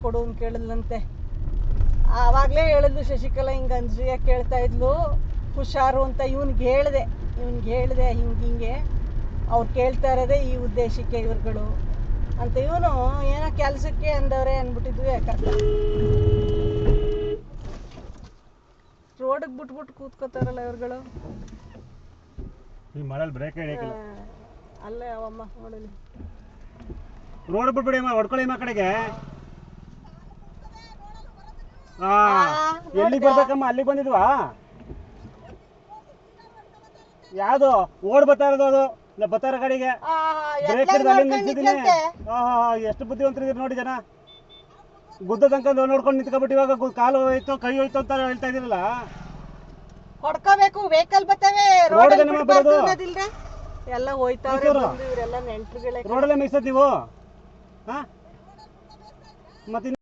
ಕೊಡು ಅಂತ ಕೇಳಿದ್ಲಂತೆ. ಆವಾಗಲೇ ಹೇಳಿದ್ಲು ಶಶಿಕಲಾ, ಹಿಂಗೆ ಅನ್ಸೂಯ ಕೇಳ್ತಾ ಇದ್ಲು ಹುಷಾರು ಅಂತ. ಇವ್ನಿಗೆ ಹೇಳಿದೆ ಹಿಂಗೆ ಅವ್ರು ಕೇಳ್ತಾ ಇರೋದೇ ಈ ಉದ್ದೇಶಕ್ಕೆ ಇವ್ರುಗಳು ಅಂತ. ಇವನು ಏನೋ ಕೆಲಸಕ್ಕೆ ಅಂದವ್ರೆ ಅಂದ್ಬಿಟ್ಟಿದ್ವು. ಯಾಕಂತ ರೋಡಿಗೆ ಬಿಟ್ಬಿಟ್ಟು ಕೂತ್ಕೋತಾರಲ್ಲ ಇವ್ರುಗಳು. ಅಲ್ಲೇ ಅವಮ್ಮ ನೋಡಲಿ, ರೋಡ್ ಬಿಟ್ಬಿಡಿ ಹೊಡ್ಕೊಳ್ಳಿ ಕಡೆಗೆ. ಎಲ್ಲಿಗೆ ಬರ್ಬೇಕಮ್ಮ? ಅಲ್ಲಿಗೆ ಬಂದಿದ್ವಾ? ಯಾವ್ದು ಓಡ್ ಬರ್ತಾ ಇರೋದು? ಅದು ಬರ್ತಾರ ಗಾಡಿಗೆ ಬ್ರೇಕ್ ಹಿಡಿದು ಅಲ್ಲಿ ನಿಲ್ಸಿದ್ದೀನಿ. ಎಷ್ಟು ಬುದ್ಧಿವಂತರಿದ್ದೀರಿ ನೋಡಿ ಜನ. ಗುದ್ದ ತನಕ ನೋಡ್ಕೊಂಡು ನಿಂತ್ಕೊಬಿಟ್ಟು ಇವಾಗ ಕಾಲು ಹೋಯ್ತು ಕೈ ಹೋಯ್ತು ಅಂತ ಹೇಳ್ತಾ ಇದೀರಲ್ಲ. ಹೊಡ್ಕೋಬೇಕು, ವೆಹಿಕಲ್ ಬರ್ತವೆ, ಎಲ್ಲ ಹೋಯ್ತಾವ್ರೆ. ಇವರೆಲ್ಲ ನೆಂಟ್ರುಗಳೇ. ರೋಡಲ್ಲೇ ಮೇಯ್ಸೋದು ನೀವು? ಮತ್ತೆ